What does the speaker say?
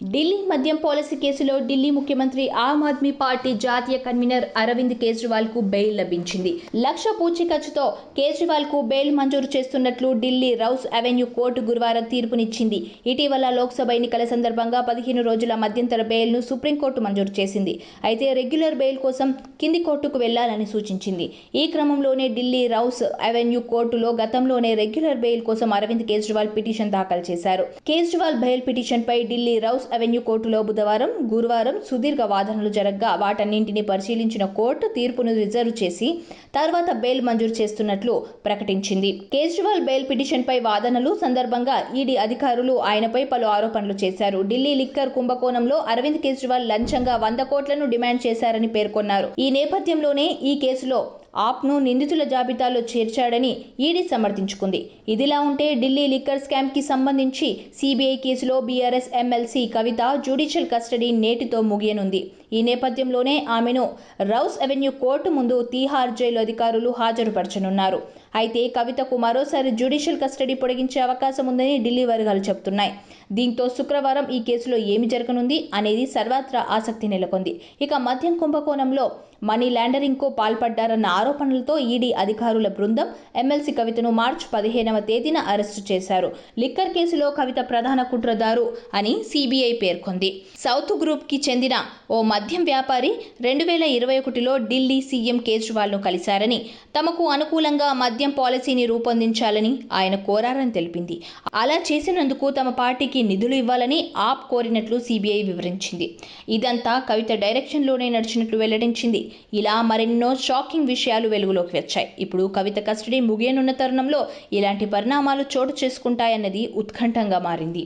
ఢిల్లీ మద్యం పాలసీ కేసులో ఢిల్లీ ముఖ్యమంత్రి ఆమ్ ఆద్మీ పార్టీ జాతీయ కన్వీనర్ అరవింద్ కేజ్రీవాల్ కు బెయిల్ లభించింది. 1,00,000 పూచీకత్తుతో కేజ్రీవాల్ కు బెయిల్ మంజూరు చేస్తున్నట్లు ఢిల్లీ రౌస్ అవెన్యూ కోర్టు గురువారం తీర్పునిచ్చింది. ఇటీవల లోక్సభ ఎన్నికల సందర్భంగా 15 రోజుల మధ్యంతర బెయిల్ ను సుప్రీంకోర్టు మంజూరు చేసింది. అయితే రెగ్యులర్ బెయిల్ కోసం కింది కోర్టుకు వెళ్లాలని సూచించింది. ఈ క్రమంలోనే ఢిల్లీ రౌస్ అవెన్యూ కోర్టులో గతంలోనే రెగ్యులర్ బెయిల్ కోసం అరవింద్ కేజ్రీవాల్ పిటిషన్ దాఖలు చేశారు. కేజ్రీవాల్ బెయిల్ పిటిషన్ పై ఢిల్లీ రౌస్ అవెన్యూ కోర్టులో బుధవారం, గురువారం సుదీర్ఘ వాదనలు జరగ్గా వాటన్నింటినీ పరిశీలించిన కోర్టు తీర్పును రిజర్వ్ చేసి తర్వాత బెయిల్ మంజూరు చేస్తున్నట్లు ప్రకటించింది. కేజ్రీవాల్ బెయిల్ పిటిషన్ పై వాదనలు సందర్భంగా ఈడీ అధికారులు ఆయనపై పలు ఆరోపణలు చేశారు. ఢిల్లీ లిక్కర్ కుంభకోణంలో అరవింద్ కేజ్రీవాల్ లంచంగా 100 కోట్లను డిమాండ్ చేశారని పేర్కొన్నారు. ఈ నేపథ్యంలోనే ఈ కేసులో ఆప్ను నిందితుల జాబితాలో చేర్చాడని ఈడీ సమర్థించుకుంది. ఇదిలా ఉంటే ఢిల్లీ లిక్కర్ స్కామ్ కి సంబంధించి సిబిఐ కేసులో బీఆర్ఎస్ ఎమ్మెల్సీ కవిత జ్యుడిషియల్ కస్టడీ నేటితో ముగియనుంది. ఈ నేపథ్యంలోనే ఆమెను రౌస్ అవెన్యూ కోర్టు ముందు తీహార్ జైలు అధికారులు హాజరుపరచనున్నారు. అయితే కవితకు మరోసారి జ్యుడిషియల్ కస్టడీ పొడిగించే అవకాశం ఉందని ఢిల్లీ వర్గాలు చెబుతున్నాయి. దీంతో శుక్రవారం ఈ కేసులో ఏమి జరగనుంది అనేది సర్వత్రా ఆసక్తి నెలకొంది. ఇక మద్యం కుంభకోణంలో మనీ లాండరింగ్ కు పాల్పడ్డారన్న ఆరోపణలతో ఈడీ అధికారుల బృందం ఎమ్మెల్సీ కవితను మార్చి 15వ తేదీన అరెస్టు చేశారు. లిక్కర్ కేసులో కవిత ప్రధాన కుట్రదారు అని సిబిఐ పేర్కొంది. సౌత్ గ్రూప్ కి చెందిన ఓ మద్యం వ్యాపారి 2021లో ఢిల్లీ సీఎం కేజ్రీవాల్ ను కలిశారని, తమకు అనుకూలంగా మద్యం పాలసీని రూపొందించాలని ఆయన కోరారని తెలిపింది. అలా చేసినందుకు తమ పార్టీకి నిధులు ఇవ్వాలని ఆప్ కోరినట్లు సిబిఐ వివరించింది. ఇదంతా కవిత డైరెక్షన్లోనే నడిచినట్లు వెల్లడించింది. ఇలా మరెన్నో షాకింగ్ విషయాలు వెలుగులోకి వచ్చాయి. ఇప్పుడు కవిత కస్టడీ ముగియనున్న తరుణంలో ఇలాంటి పరిణామాలు చోటు చేసుకుంటాయన్నది ఉత్కంఠంగా మారింది.